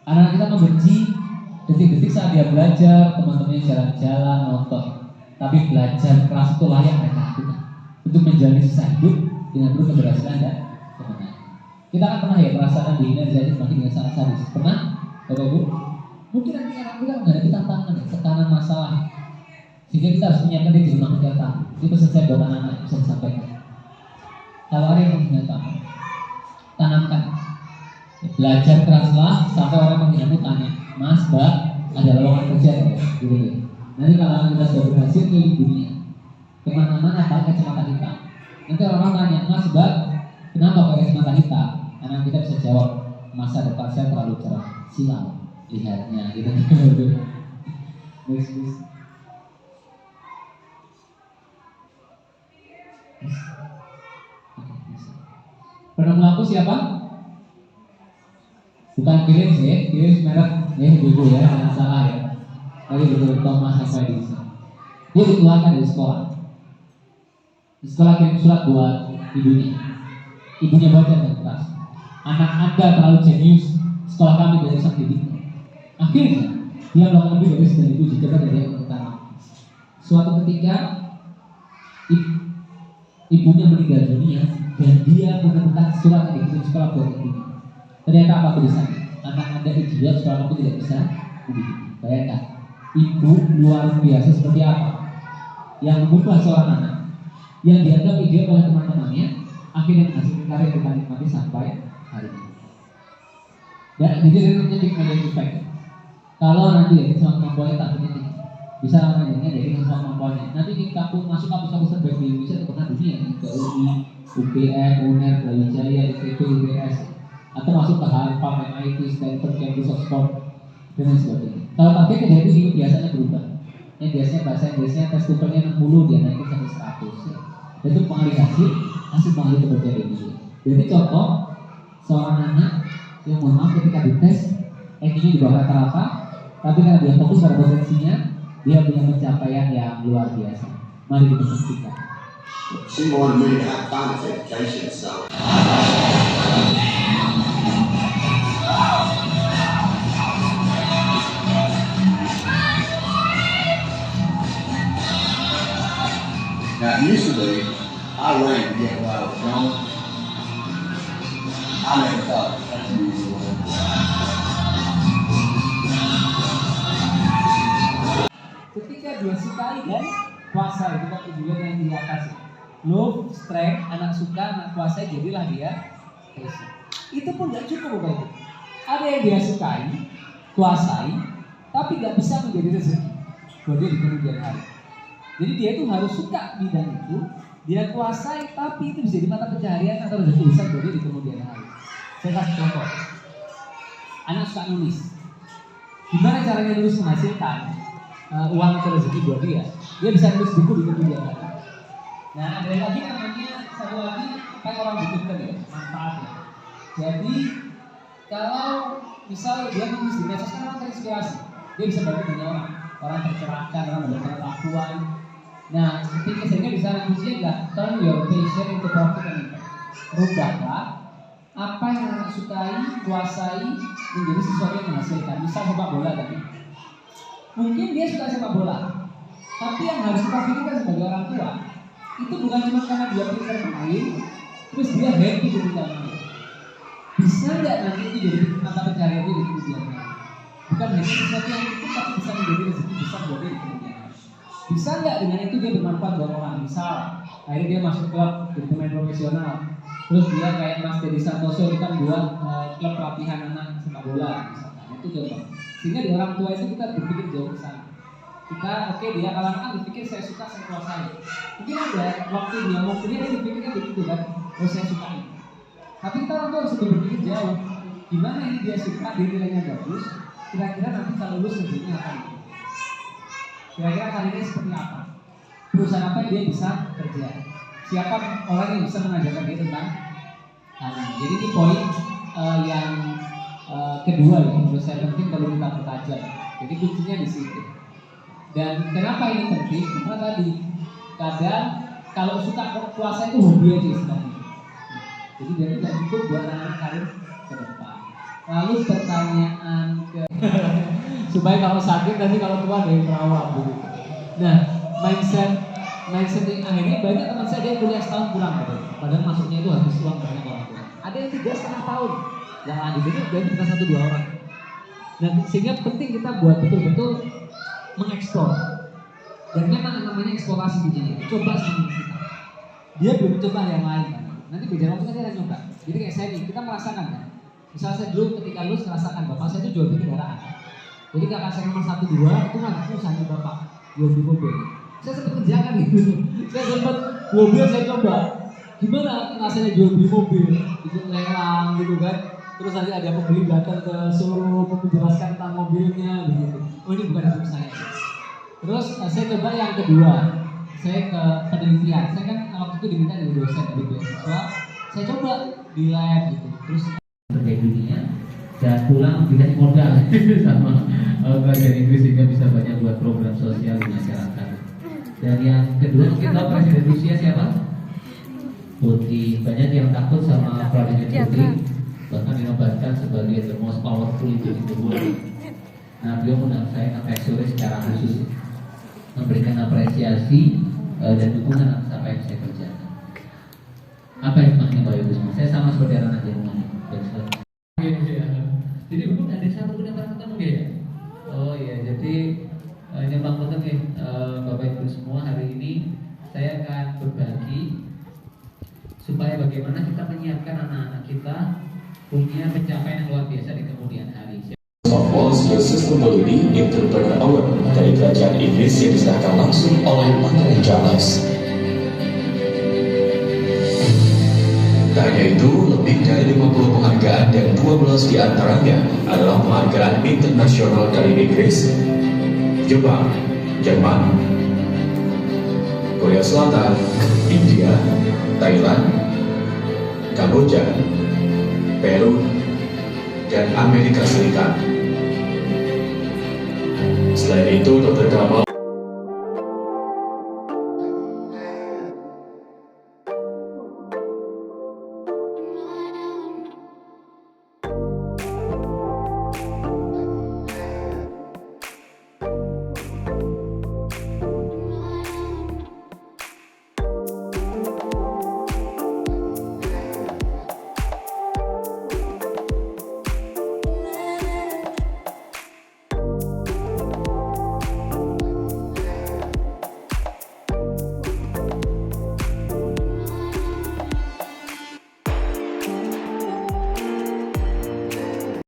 Anak kita membenci detik-detik saat dia belajar, teman-temannya jalan-jalan, nonton. Tapi belajar keras itu layak mereka lakukan untuk menjalani sisa hidup dengan penuh keberhasilan dan kemenangan. Kita akan pernah ya merasakan dihina jadi semakin dengan sangat sadis. Pernah, Bapak Ibu? Mungkin nanti anak kita menghadapi tantangan, tekanan masalah, sehingga kita harus menyiapkan diri di rumah kita. Itu pesan saya buat anak-anak bisa disampaikan. Kalau ada yang menghina kamu, tanamkan. Belajar keraslah sampai orang menghinamu tanya, Mas, Mbak, ada lowongan kerja ya? Gitu. Nanti kalau kita sudah berhasil keliling dunia, kemana-mana pakai kacamata hitam. Nanti orang tanya, Mas, Mbak, kenapa pakai kacamata hitam? Anak kita bisa jawab, masa depan saya terlalu cerah, silau lihatnya gitu. Next. Pernah melaku siapa? Bukan Kirim sih, Kirim merek ibu ya, jangan salah ya. Tadi betul Thomas sampai di sini. Dia dikeluarkan dari sekolah. Di sekolah kirim surat buat ibunya. Ibunya baca dan keras. Anak Anda terlalu jenius, sekolah kami dari rusak didik. Akhirnya dia melakukan lebih dari 9.000 jika dari yang pertama. Suatu ketika ibunya meninggal dunia dan dia menemukan surat yang dikirim sekolah buat ibunya. Ternyata apa tulisannya? Anak Anda idiot, sekolah kamu tidak bisa mendidik. Bayangkan, ibu luar biasa seperti apa yang mengubah seorang anak yang dianggap idiot oleh teman-temannya, akhirnya menghasilkan karya yang kita nikmati sampai hari ini. Dan jadi itu big media effect. Kalau nanti ya sama kemampuannya takutnya tinggi, bisa namanya dari sama kemampuannya. Nanti di kampus masuk kampus terbaik di Indonesia atau pernah dunia nih, ke UI, UGM, UNER, Brawijaya, ITB, ITS, atau masuk ke Harvard, MIT, Stanford, Cambridge, Oxford, dan lain sebagainya. Kalau targetnya dari itu biasanya berubah. Yang biasanya bahasa Inggrisnya tes TOEFL-nya 60, dia naikin sampai 100 ya. Dan itu pengaruh hasil pengaruh bekerja dari dia. Jadi contoh seorang anak yang mohon maaf ketika dites IQ-nya di bawah rata-rata, tapi karena dia fokus pada potensinya, dia punya pencapaian yang luar biasa. Mari kita saksikan. She wanted me to have fun with education, so. Now, usually, I ran to get where I was going. I never thought that's usual. Ketika dia sukai dan kuasai, kita juga yang di atas. Love, strength, anak suka, anak kuasai, jadilah dia passion. Itu pun gak cukup Bapak Ibu. Ada yang dia sukai, kuasai, tapi gak bisa menjadi rezeki buat dia di kemudian hari. Jadi dia itu harus suka bidang itu, dia kuasai, tapi itu bisa jadi mata pencaharian atau rezeki besar buat dia di kemudian hari. Saya kasih contoh. Anak suka nulis. Gimana caranya nulis menghasilkan uang atau rezeki buat dia? Dia bisa nulis buku di kemudian hari. Nah, ada lagi namanya satu lagi apa yang orang butuhkan ya, manfaatnya. Jadi kalau misal dia nulis di medsos kan orang terinspirasi, dia bisa bagi dengan orang tercerahkan, orang mendapatkan pengetahuan. Nah, ketika sehingga di sana kuncinya adalah turn your passion into profit and impact. Rubahlah apa yang anak sukai, kuasai menjadi sesuatu yang menghasilkan. Misal sepak bola tadi, mungkin dia suka sepak bola, tapi yang harus kita pikirkan sebagai orang tua itu bukan cuma karena dia pintar bermain, terus dia happy ketika main. Bisa nggak nanti itu jadi mata pencaharian dia di kemudian hari? Bukan hanya sesuatu yang itu, tapi bisa menjadi rezeki besar buat dia di kemudian hari. Bisa nggak dengan itu dia bermanfaat buat orang? Misal, akhirnya dia masuk klub jadi pemain profesional, terus dia kayak Mas Dedi Santoso itu kan buat klub pelatihan anak sepak bola, misalkan itu contoh. Sehingga di orang tua itu kita berpikir jauh ke sana. Kita dia kalau anak berpikir saya suka, saya kuasai. Mungkin ada waktu dia mau kuliah dia berpikirnya begitu kan, saya suka ini. Tapi kita orang tua harus berpikir jauh. Gimana ini dia suka, dia nilainya bagus, kira-kira nanti kalau lulus kerjanya apa ini? Kira-kira karirnya seperti apa? Perusahaan apa yang dia bisa kerja? Siapa orang yang bisa mengajarkan dia tentang jadi ini poin yang kedua ya, menurut saya penting kalau kita pertajam. Jadi kuncinya di situ. Dan kenapa ini penting? Karena tadi kadang kalau suka puasa itu hobi aja istilahnya. Jadi dia tidak cukup buat anak karir ke depan. Lalu pertanyaan supaya kalau sakit nanti kalau tua ada yang merawat begitu. Nah, mindset yang akhirnya banyak teman saya dia kuliah setahun pulang gitu. Padahal masuknya itu habis uang banyak orang tua. Ada yang 3,5 tahun yang lanjut itu dan bukan 1-2 orang. Dan sehingga penting kita buat betul-betul mengeksplor. Dan memang namanya eksplorasi di sini. Coba sama kita. Dia belum coba yang lain kan. Nanti beda waktu dia akan coba. Jadi kayak saya nih, kita merasakan kan. Misalnya saya dulu ketika lulus merasakan bapak saya itu jual beli kendaraan. Jadi kakak saya nomor 1-2 itu kan susah nih bapak jual beli mobil. Saya sempat kerjakan gitu. Saya sempat mobil saya coba. Gimana rasanya jual beli mobil? Ikut lelang gitu kan. Terus nanti ada pembeli datang ke showroom menjelaskan tentang mobilnya begitu. Oh ini bukan hidup saya. Terus saya coba yang kedua, saya ke penelitian. Saya kan waktu itu diminta dari dosen dari beasiswa. Saya coba di lab gitu. Terus terkait dunia dan pulang dikasih modal sama belajar Inggris sehingga bisa banyak buat program sosial di masyarakat. Dan yang kedua mungkin tahu Presiden Rusia siapa? Putin. Banyak yang takut sama Vladimir Putin, bahkan dinobatkan sebagai the most powerful in the world. Nah, beliau mengundang saya ke sore secara khusus memberikan apresiasi dan dukungan atas apa yang saya kerjakan. Apa hikmahnya Bapak Ibu semua? Saya sama seperti anak Jerman. Jadi belum ada satu pendapat ketemu ya? Oh iya, jadi ini Bang Putin nih, Bapak Ibu semua, hari ini saya akan berbagi supaya bagaimana kita menyiapkan anak-anak kita punya pencapaian yang luar biasa di kemudian hari. Policy Sustainability Entrepreneur Award dari Kerajaan Inggris yang diserahkan langsung oleh Pangeran Charles. Tak hanya itu, lebih dari 50 penghargaan dan 12 diantaranya adalah penghargaan internasional dari Inggris, Jepang, Jerman, Korea Selatan, India, Thailand, Kamboja, Peru, dan Amerika Serikat. Selain itu, Dr. Kamal